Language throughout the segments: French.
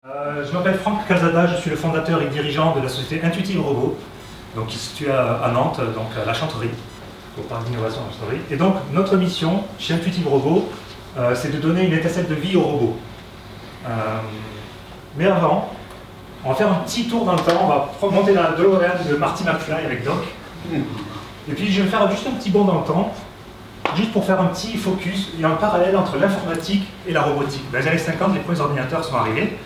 Je m'appelle Franck Calzada, je suis le fondateur et dirigeant de la société Intuitive Robot, donc, qui se situe à Nantes, donc à la Chantrerie, au parc d'innovation de la Chantrerie. Et donc notre mission chez Intuitive Robot, c'est de donner une étincelle de vie aux robots. Mais avant, on va faire un petit tour dans le temps, on va monter dans la DeLorean de Marty McFly avec Doc. Et puis je vais faire juste un petit bond dans le temps, juste pour faire un petit focus et un parallèle entre l'informatique et la robotique. Dans les années 50, les premiers ordinateurs sont arrivés.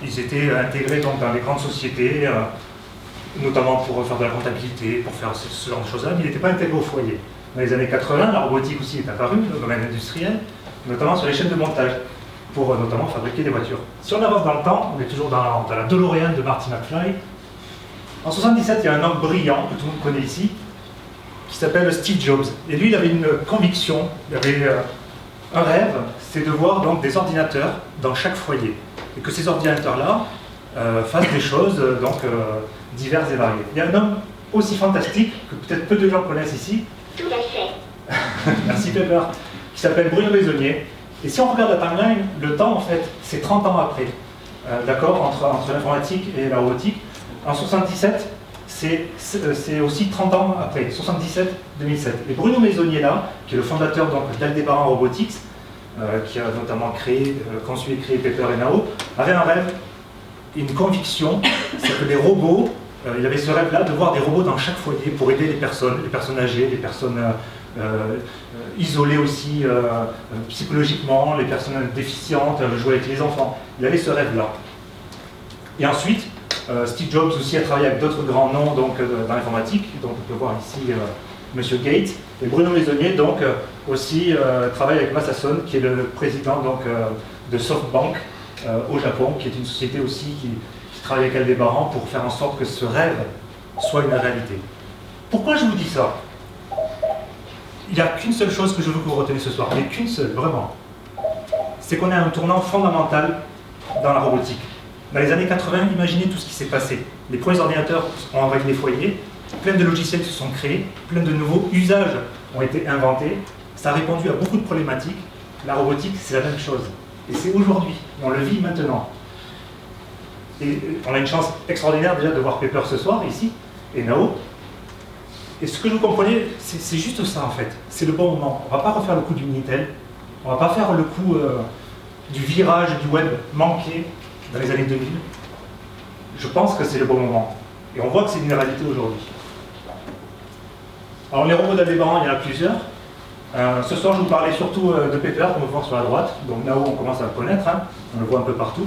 Ils étaient intégrés donc, dans les grandes sociétés, notamment pour faire de la comptabilité, pour faire ce genre de choses-là, mais ils n'étaient pas intégrés au foyer. Dans les années 80, la robotique aussi est apparue, le domaine industriel, notamment sur les chaînes de montage, pour notamment fabriquer des voitures. Si on avance dans le temps, on est toujours dans la DeLorean de Marty McFly. En 1977, il y a un homme brillant, que tout le monde connaît ici, qui s'appelle Steve Jobs. Et lui, il avait une conviction, il avait un rêve, c'est de voir donc, des ordinateurs dans chaque foyer. Et que ces ordinateurs-là fassent des choses diverses et variées. Il y a un homme aussi fantastique, que peut-être peu de gens connaissent ici. Tout à fait. Merci Pepper. Qui s'appelle Bruno Maisonnier. Et si on regarde la timeline, le temps en fait, c'est 30 ans après. D'accord, entre l'informatique et la robotique. En 77, c'est aussi 30 ans après, 77-2007. Et Bruno Maisonnier là, qui est le fondateur d'Aldebaran Robotics, qui a notamment conçu et créé Pepper et Nao, avait un rêve, une conviction, c'est que les robots, il avait ce rêve-là de voir des robots dans chaque foyer pour aider les personnes âgées, les personnes isolées aussi psychologiquement, les personnes déficientes, jouer avec les enfants. Il avait ce rêve-là. Et ensuite, Steve Jobs aussi a travaillé avec d'autres grands noms dans l'informatique, donc on peut voir ici Monsieur Gates, et Bruno Maisonnier donc aussi travaille avec Masason, qui est le président de SoftBank au Japon, qui est une société aussi qui travaille avec Aldebaran pour faire en sorte que ce rêve soit une réalité. Pourquoi je vous dis ça? Il n'y a qu'une seule chose que je veux que vous reteniez ce soir, mais qu'une seule, vraiment. C'est qu'on est à un tournant fondamental dans la robotique. Dans les années 80, imaginez tout ce qui s'est passé. Les premiers ordinateurs ont envahi les foyers, plein de logiciels se sont créés, plein de nouveaux usages ont été inventés. Ça a répondu à beaucoup de problématiques. La robotique, c'est la même chose. Et c'est aujourd'hui, on le vit maintenant. Et on a une chance extraordinaire déjà de voir Pepper ce soir, ici, et Nao. Et ce que vous comprenez, c'est juste ça en fait. C'est le bon moment. On ne va pas refaire le coup du Minitel. On ne va pas faire le coup du virage du web manqué dans les années 2000. Je pense que c'est le bon moment. Et on voit que c'est une réalité aujourd'hui. Alors les robots d'Aldebaran, il y en a plusieurs. Ce soir, je vous parlais surtout de Pepper, qu'on peut voir sur la droite. Donc Nao, on commence à le connaître, hein. On le voit un peu partout.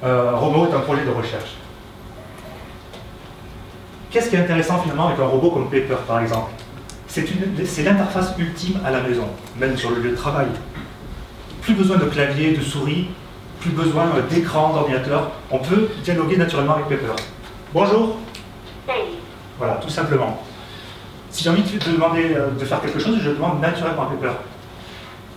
Robot est un projet de recherche. Qu'est-ce qui est intéressant finalement avec un robot comme Pepper, par exemple? C'est l'interface ultime à la maison, même sur le lieu de travail. Plus besoin de clavier, de souris, plus besoin d'écran, d'ordinateur. On peut dialoguer naturellement avec Pepper. Bonjour. Salut. Voilà, tout simplement. Si j'ai envie de te demander de faire quelque chose, je demande naturellement à Pepper.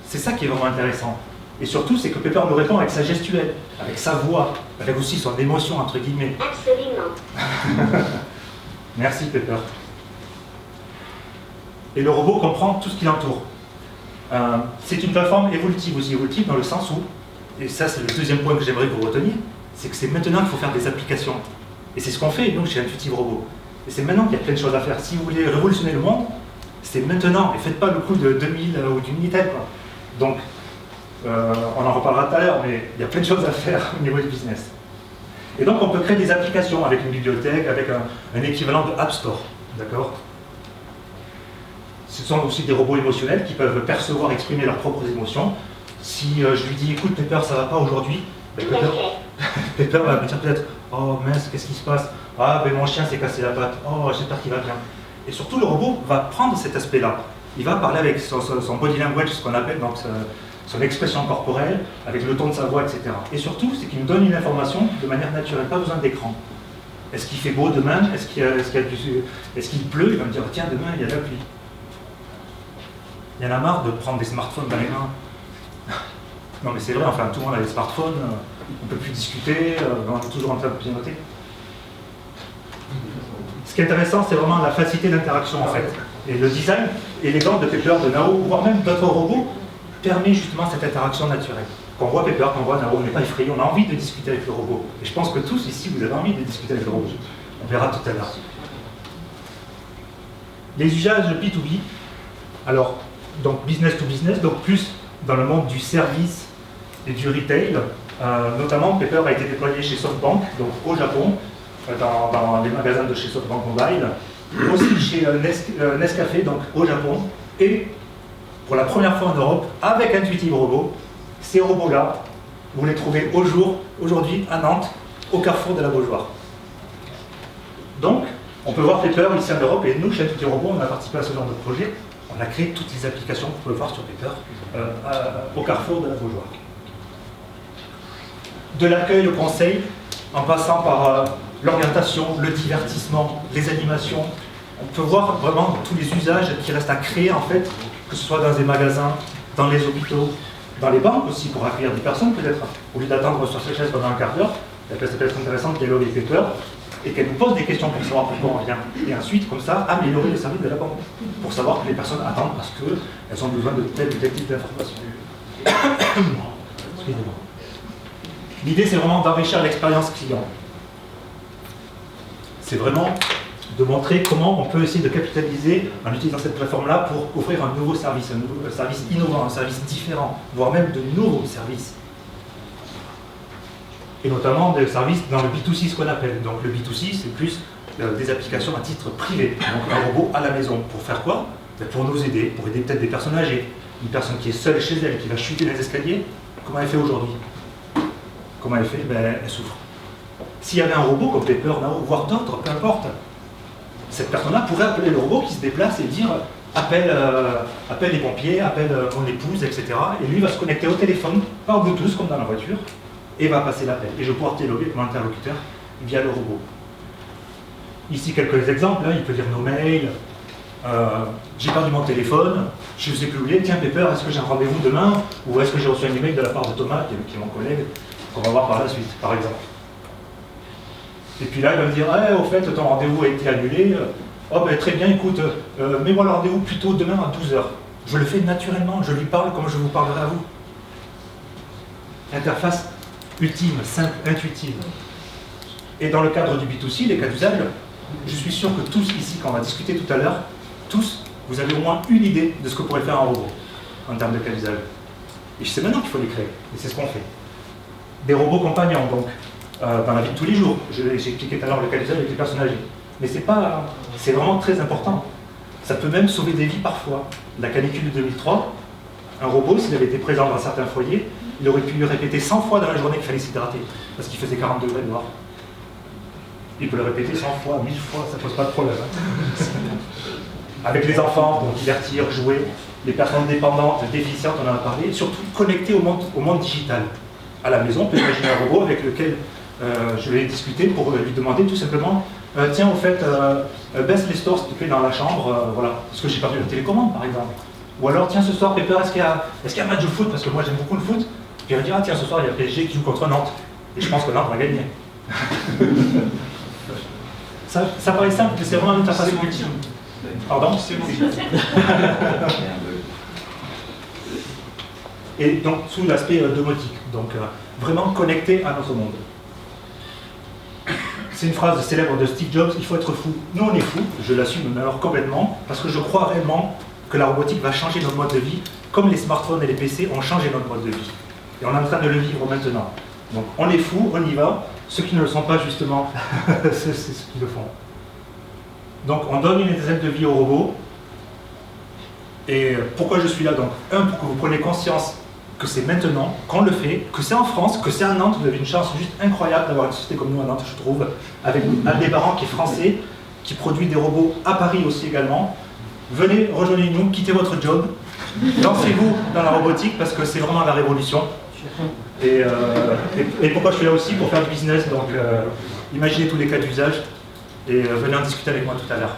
C'est ça qui est vraiment intéressant. Et surtout, c'est que Pepper me répond avec sa gestuelle, avec sa voix, avec aussi son émotion, entre guillemets. Absolument. Merci Pepper. Et le robot comprend tout ce qui l'entoure. C'est une plateforme évolutive aussi, évolutive dans le sens où, et ça c'est le deuxième point que j'aimerais que vous reteniez, c'est que c'est maintenant qu'il faut faire des applications. Et c'est ce qu'on fait, nous, chez Intuitive Robot. Et c'est maintenant qu'il y a plein de choses à faire. Si vous voulez révolutionner le monde, c'est maintenant. Et faites pas le coup de 2000 ou du Minitel, quoi. Donc, on en reparlera tout à l'heure, mais il y a plein de choses à faire au niveau du business. Et donc, on peut créer des applications avec une bibliothèque, avec un équivalent de App Store. D'accord? Ce sont aussi des robots émotionnels qui peuvent percevoir, exprimer leurs propres émotions. Si je lui dis, écoute, Pepper, ça va pas aujourd'hui, ben, Pepper va me dire peut-être, oh mince, qu'est-ce qui se passe? Ah, ben mon chien s'est cassé la patte. Oh, j'espère qu'il va bien. Et surtout, le robot va prendre cet aspect-là. Il va parler avec son body language, ce qu'on appelle donc son expression corporelle, avec le ton de sa voix, etc. Et surtout, c'est qu'il nous donne une information de manière naturelle, pas besoin d'écran. Est-ce qu'il fait beau demain? Est-ce qu'il pleut? Il va me dire, tiens, demain, il y a de la pluie. Il y en a marre de prendre des smartphones dans les mains. Non, mais c'est vrai, enfin, tout le monde a des smartphones, on ne peut plus discuter, on est toujours en train de pianoter. Ce qui est intéressant, c'est vraiment la facilité d'interaction, en fait. Et le design élégant de Pepper, de Nao, voire même d'autres robots, permet justement cette interaction naturelle. quand on voit Pepper, quand on voit Nao, on n'est pas effrayé, on a envie de discuter avec le robot. Et je pense que tous ici, vous avez envie de discuter avec le robot. On verra tout à l'heure. Les usages B2B, alors, donc business to business, donc plus dans le monde du service et du retail. Notamment, Pepper a été déployé chez SoftBank, donc au Japon, dans les magasins de chez SoftBank Mobile, aussi chez Nescafé, donc au Japon, et pour la première fois en Europe, avec Intuitive Robot. Ces robots-là, vous les trouvez aujourd'hui à Nantes, au carrefour de la Beaujoire. Donc, on peut voir Pepper ici en Europe, et nous, chez Intuitive Robot, on a participé à ce genre de projet. On a créé toutes les applications que vous pouvez voir sur Pepper au carrefour de la Beaujoire. De l'accueil au conseil, en passant par l'orientation, le divertissement, les animations. On peut voir vraiment tous les usages qui restent à créer, en fait, que ce soit dans des magasins, dans les hôpitaux, dans les banques aussi, pour accueillir des personnes, peut-être. Au lieu d'attendre sur ces chaises pendant un quart d'heure, ça peut être intéressant qu'elle ait Pepper et qu'elle nous pose des questions pour savoir pourquoi on vient. Et ensuite, comme ça, améliorer les services de la banque, pour savoir que les personnes attendent parce qu'elles ont besoin de telle ou telle type d'informations. Excusez-moi. L'idée, c'est vraiment d'enrichir l'expérience client. C'est vraiment de montrer comment on peut essayer de capitaliser en utilisant cette plateforme-là pour offrir un nouveau service innovant, un service différent, voire même de nouveaux services. Et notamment des services dans le B2C, ce qu'on appelle. Donc le B2C, c'est plus des applications à titre privé. Donc un robot à la maison. Pour faire quoi? Pour nous aider, pour aider peut-être des personnes âgées. Une personne qui est seule chez elle, qui va chuter les escaliers, comment elle fait aujourd'hui? Comment elle fait? Elle souffre. S'il y avait un robot comme Pepper, Nao, voire d'autres, peu importe, cette personne-là pourrait appeler le robot qui se déplace et dire appelle les pompiers, appelle mon épouse, etc. Et lui va se connecter au téléphone par Bluetooth, comme dans la voiture, et va passer l'appel. Et je vais pouvoir dialoguer avec mon interlocuteur via le robot. Ici, quelques exemples. Il peut lire nos mails. J'ai perdu mon téléphone, je ne sais plus où il est. Tiens, Pepper, est-ce que j'ai un rendez-vous demain? Ou est-ce que j'ai reçu un email de la part de Thomas, qui est mon collègue, qu'on va voir par la suite, par exemple. Et puis là, il va me dire, au fait, ton rendez-vous a été annulé. Oh, ben, très bien, écoute, mets-moi le rendez-vous plutôt demain à 12h. Je le fais naturellement, je lui parle comme je vous parlerai à vous. Interface ultime, simple, intuitive. Et dans le cadre du B2C, les cas d'usage, je suis sûr que tous ici, quand on va discuter tout à l'heure, tous, vous avez au moins une idée de ce que pourrait faire un robot en termes de cas d'usage. Et c'est maintenant qu'il faut les créer, et c'est ce qu'on fait. Des robots compagnons, donc, dans la vie de tous les jours. J'ai expliqué tout à l'heure le cas d'usage avec les personnes âgées. Mais c'est vraiment très important. Ça peut même sauver des vies parfois. La canicule de 2003, un robot, s'il avait été présent dans certains foyers, il aurait pu lui répéter 100 fois dans la journée qu'il fallait s'hydrater, parce qu'il faisait 40 degrés dehors. Il peut le répéter 100 fois, 1000 fois, ça ne pose pas de problème. Avec les enfants, pour divertir, jouer, les personnes dépendantes, déficientes, on en a parlé, et surtout connectées au monde digital. À la maison, on peut imaginer un robot avec lequel je vais discuter pour lui demander tout simplement tiens, au fait, baisse les stores s'il te plaît dans la chambre, voilà, parce que j'ai perdu la télécommande par exemple. Ou alors, tiens, ce soir, Pepper, est-ce qu'il y a un match de foot? Parce que moi j'aime beaucoup le foot. Puis elle va dire, ah tiens, ce soir, il y a PSG qui joue contre Nantes. Et je pense que Nantes va gagner. Ça paraît simple, mais c'est vraiment une interface ultime. Pardon? Et donc, sous l'aspect domotique, donc vraiment connecté à notre monde. C'est une phrase célèbre de Steve Jobs, il faut être fou. Nous, on est fous, je l'assume alors complètement, parce que je crois réellement que la robotique va changer notre mode de vie, comme les smartphones et les PC ont changé notre mode de vie. Et on est en train de le vivre maintenant. Donc, on est fous, on y va. Ceux qui ne le sont pas, justement, c'est ceux qui le font. Donc, on donne une étincelle de vie au robot. Et pourquoi je suis là? Donc, pour que vous preniez conscience que c'est maintenant qu'on le fait, que c'est en France, que c'est à Nantes. Vous avez une chance juste incroyable d'avoir une société comme nous à Nantes, je trouve, avec Aldébaran qui est français, qui produit des robots à Paris aussi également. Venez, rejoignez-nous, quittez votre job, lancez-vous dans la robotique parce que c'est vraiment la révolution. Et pourquoi je suis là aussi? Pour faire du business, donc imaginez tous les cas d'usage et venez en discuter avec moi tout à l'heure.